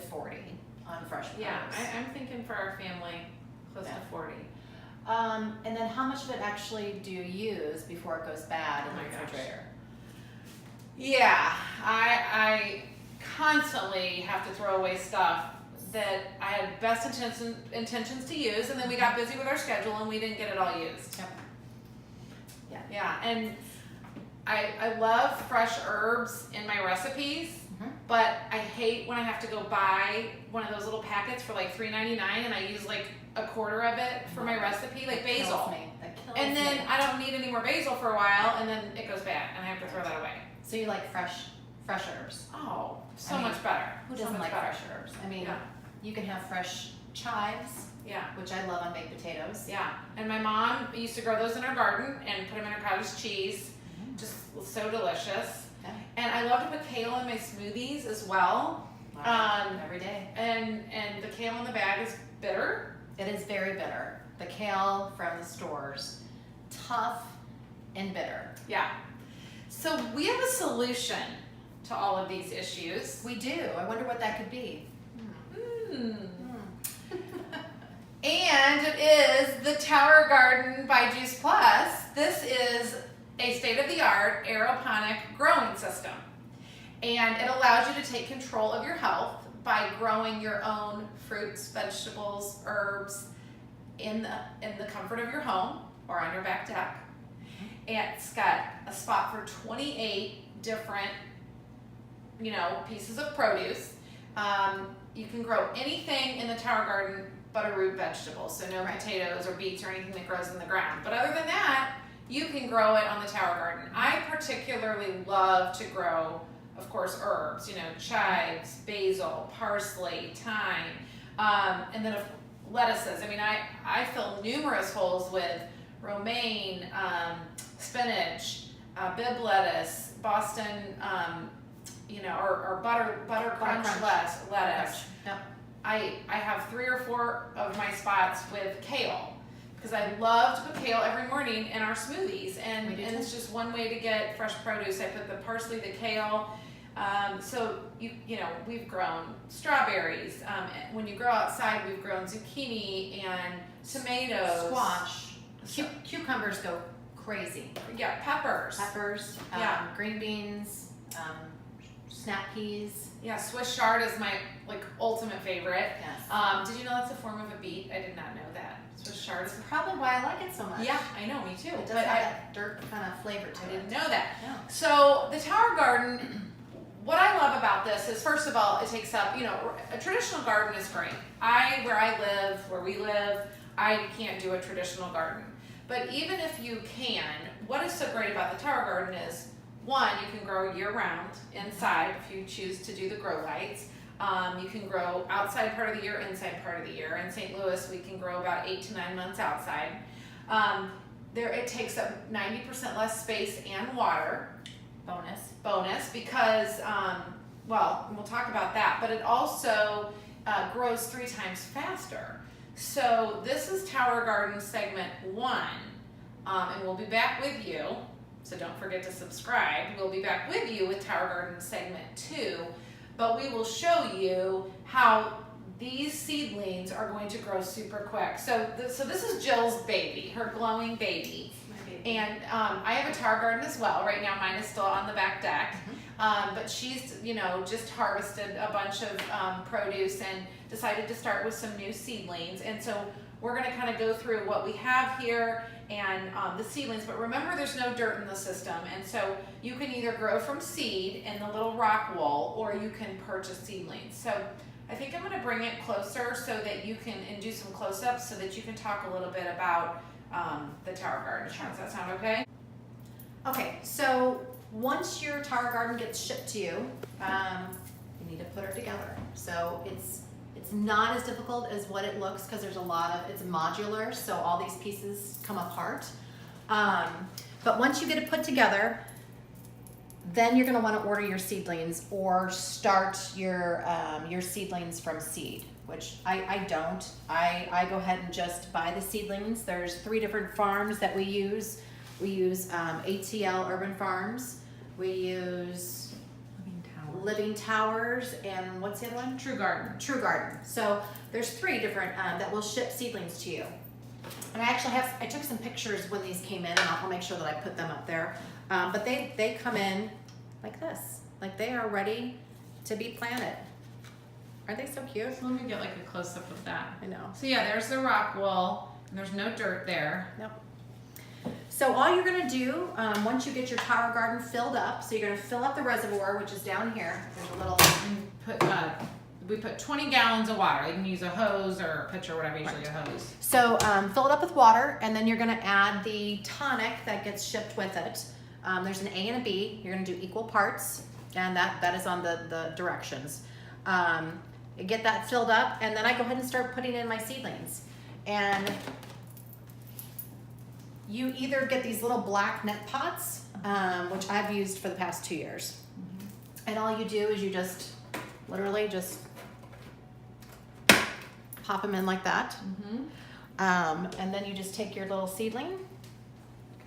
40 on fresh produce. Yeah, I'm thinking for our family, close to 40. And then how much of it actually do you use before it goes bad in the refrigerator? Yeah, I constantly have to throw away stuff that I had best intentions to use, and then we got busy with our schedule and we didn't get it all used. Yep. Yeah, and I love fresh herbs in my recipes, but I hate when I have to go buy one of those little packets for like $3.99 and I use like a quarter of it for my recipe, like basil. That kills And then me. I don't need any more basil for a while, and then it goes bad, and I have to throw that away. So you like fresh herbs? Oh, so I mean, much better. Who So doesn't much like better. fresh herbs? I mean, Yeah. you can have fresh chives, Yeah. which I love on baked potatoes. Yeah, and my mom used to grow those in her garden and put them in her cottage cheese. Just so delicious. Okay. And I love to put kale in my smoothies as well. Every day. And the kale in the bag is bitter. It is very bitter. The kale from the stores, tough and bitter. Yeah. So we have a solution to all of these issues. We do. I wonder what that could be. And it is the Tower Garden by Juice Plus. This is a state-of-the-art aeroponic growing system. And it allows you to take control of your health by growing your own fruits, vegetables, herbs in the comfort of your home or on your back deck. And it's got a spot for 28 different, pieces of produce. You can grow anything in the Tower Garden but a root vegetable, so no potatoes or beets or anything that grows in the ground. But other than that, you can grow it on the Tower Garden. I particularly love to grow, of course, herbs, chives, basil, parsley, thyme, and then lettuces. I mean, I fill numerous holes with romaine, spinach, Bibb lettuce, Boston, or butter crunch lettuce. Yep. I have 3 or 4 of my spots with kale because I love to put kale every morning in our smoothies, and it's just one way to get fresh produce. I put the parsley, the kale. So we've grown strawberries. When you grow outside, we've grown zucchini and tomatoes, Squash. Cucumbers go crazy. Yeah, peppers. Green beans, snap peas. Yeah, Swiss chard is my ultimate favorite. Yes. Did you know that's a form of a beet? I did not know that. Swiss chard is That's probably why I like it so much. Yeah, I know, me too. It does But have that dirt kind of flavor to I it. didn't know that. No. So the Tower Garden, what I love about this is, first of all, it takes up, a traditional garden is great. Where we live, I can't do a traditional garden. But even if you can, what is so great about the Tower Garden is, one, you can grow year-round inside if you choose to do the grow lights. You can grow outside part of the year, inside part of the year. In St. Louis, we can grow about 8 to 9 months outside. It takes up 90% less space and water. Bonus, because, we'll talk about that, but it also grows 3 times faster. So this is Tower Garden segment 1, and we'll be back with you. So don't forget to subscribe. We'll be back with you with Tower Garden segment 2, but we will show you how these seedlings are going to grow super quick. So this is Jill's baby, her glowing baby. And I have a Tower Garden as well. Right now mine is still on the back deck. But she's, just harvested a bunch of produce and decided to start with some new seedlings. And so we're going to kind of go through what we have here and the seedlings. But remember, there's no dirt in the system. And so you can either grow from seed in the little rock wool, or you can purchase seedlings. So I think I'm going to bring it closer so that you can, and do some close-ups so that you can talk a little bit about the Tower Garden. Does that sound okay? Okay, so once your Tower Garden gets shipped to you, you need to put her together. So it's not as difficult as what it looks, because there's it's modular, so all these pieces come apart. But once you get it put together, then you're going to want to order your seedlings or start your seedlings from seed, which I don't. I go ahead and just buy the seedlings. There's 3 different farms that we use. We use ATL Urban Farms. We use Living Towers, and what's the other one? True Garden. True Garden. So there's 3 different that will ship seedlings to you. And I took some pictures when these came in, and I'll make sure that I put them up there. But they come in like this, like they are ready to be planted. Aren't they so cute? So let me get like a close up of that. I know. So yeah, there's the rock wool, and there's no dirt there. Yep. So all you're gonna do, once you get your tower garden filled up, so you're gonna fill up the reservoir, which is down here. There's a little, And we put 20 gallons of water. You can use a hose or a pitcher, whatever, usually a hose. so fill it up with water, and then you're gonna add the tonic that gets shipped with it. There's an A and a B. You're gonna do equal parts, and that is on the directions. Get that filled up, and then I go ahead and start putting in my seedlings. And you either get these little black net pots, which I've used for the past 2 years. And all you do is you just literally just pop them in like that. And then you just take your little seedling.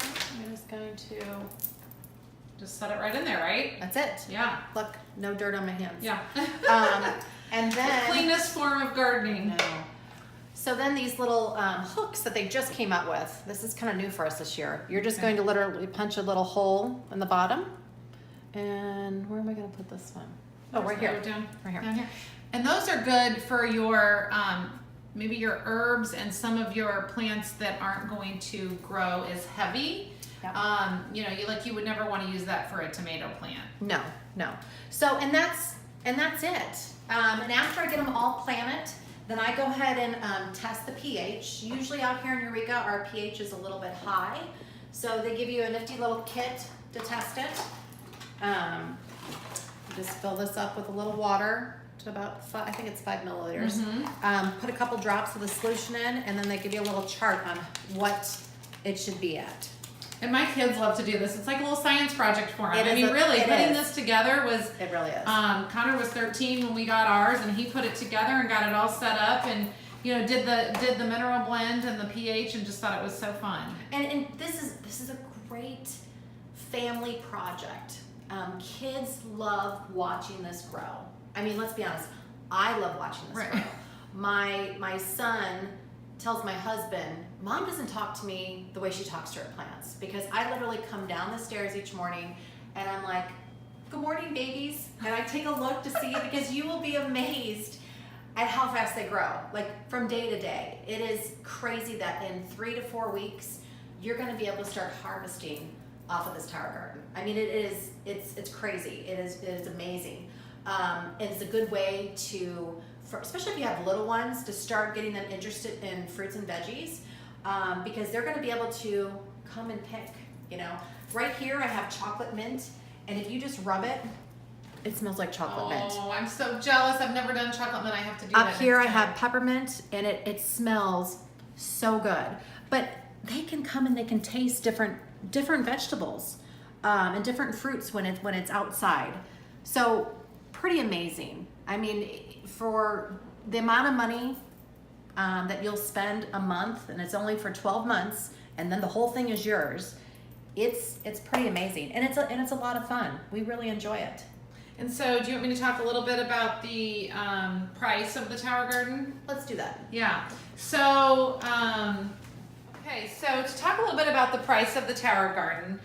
I'm just going to, Just set it right in there, right? that's it. Yeah. Look, no dirt on my hands. Yeah. And The then, cleanest form of gardening. no. So then these little hooks that they just came out with, this is kind of new for us this year. You're just Okay. going to literally punch a little hole in the bottom. And where am I going to put this one? Oh, right here. Down, Right here. down here. And those are good for your maybe your herbs and some of your plants that aren't going to grow as heavy. Yep. You would never want to use that for a tomato plant. No, no. So, and that's it. And after I get them all planted, then I go ahead and test the pH. Usually out here in Eureka, our pH is a little bit high. So they give you a nifty little kit to test it. Just fill this up with a little water to about I think it's 5 milliliters. Put a couple drops of the solution in, and then they give you a little chart on what it should be at. And my kids love to do this. It's like a little science project for them. It is Really, it putting is. this together was. It really is. Connor was 13 when we got ours, and he put it together and got it all set up, and did the mineral blend and the pH, and just thought it was so fun. And this is a great family project. Kids love watching this grow. I mean, let's be honest. I love watching this Right. grow. My son tells my husband, Mom doesn't talk to me the way she talks to her plants, because I literally come down the stairs each morning and I'm like, good morning, babies. And I take a look to see, because you will be amazed at how fast they grow, like from day to day. It is crazy that in 3 to 4 weeks, you're gonna be able to start harvesting off of this tower garden. I mean, it's crazy. It is amazing. And it's a good way to, especially if you have little ones, to start getting them interested in fruits and veggies, because they're gonna be able to come and pick, Right here I have chocolate mint, and if you just rub it, it smells like chocolate mint. Oh, I'm so jealous. I've never done chocolate mint. I have to do that. Up here I next time. have peppermint, and it smells so good. But they can come and they can taste different vegetables and different fruits when it's outside. So pretty amazing. I mean, for the amount of money that you'll spend a month, and it's only for 12 months, and then the whole thing is yours. It's pretty amazing, and it's a lot of fun. We really enjoy it. And so, do you want me to talk a little bit about the price of the tower garden? Let's do that. Yeah. So, okay. So to talk a little bit about the price of the tower garden,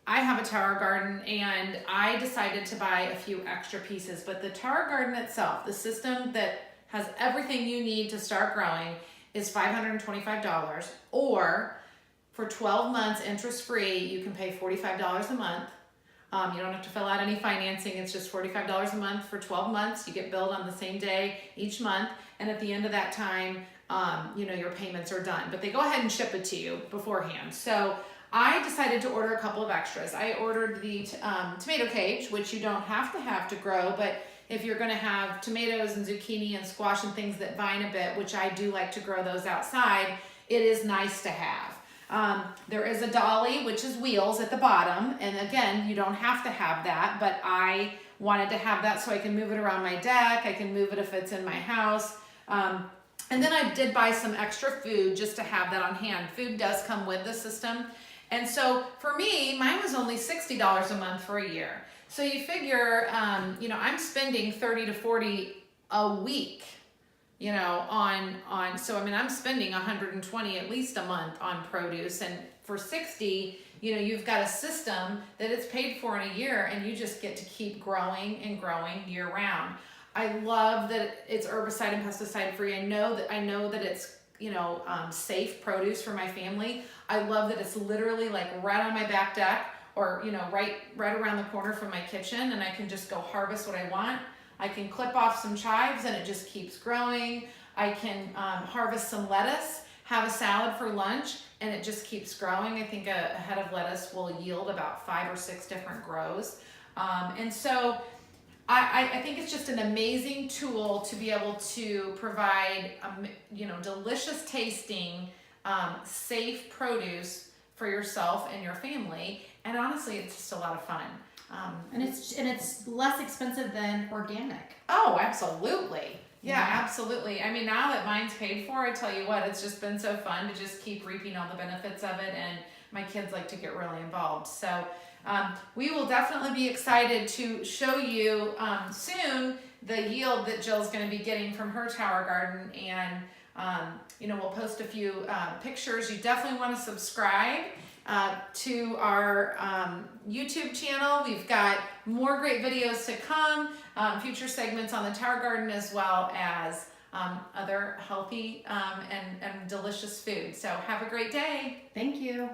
I have a tower garden, and I decided to buy a few extra pieces. But the tower garden itself, the system that has everything you need to start growing, is $525. Or for 12 months, interest free, you can pay $45 a month. You don't have to fill out any financing. It's just $45 a month for 12 months. You get billed on the same day each month. And at the end of that time, your payments are done. But they go ahead and ship it to you beforehand. So I decided to order a couple of extras. I ordered the tomato cage, which you don't have to grow. But if you're going to have tomatoes and zucchini and squash and things that vine a bit, which I do like to grow those outside, it is nice to have. There is a dolly, which is wheels at the bottom. And again, you don't have to have that, but I wanted to have that so I can move it around my deck. I can move it if it's in my house. And then I did buy some extra food just to have that on hand. Food does come with the system. And so for me, mine was only $60 a month for a year. So you figure, I'm spending 30 to 40 a week, so I mean, I'm spending 120 at least a month on produce, and for 60, you've got a system that it's paid for in a year, and you just get to keep growing and growing year round. I love that it's herbicide and pesticide free. I know that it's safe produce for my family. I love that it's literally like right on my back deck, or right around the corner from my kitchen, and I can just go harvest what I want. I can clip off some chives and it just keeps growing. I can harvest some lettuce, have a salad for lunch, and it just keeps growing. I think a head of lettuce will yield about 5 or 6 different grows. And so I think it's just an amazing tool to be able to provide, delicious tasting, safe produce for yourself and your family. And honestly, it's just a lot of fun. And it's less expensive than organic. Oh, absolutely. Yeah, absolutely. I mean, now that mine's paid for, I tell you what, it's just been so fun to just keep reaping all the benefits of it, and my kids like to get really involved. So we will definitely be excited to show you soon the yield that Jill's going to be getting from her tower garden, and we'll post a few pictures. You definitely want to subscribe to our YouTube channel. We've got more great videos to come, future segments on the tower garden, as well as other healthy and delicious food. So have a great day. Thank you.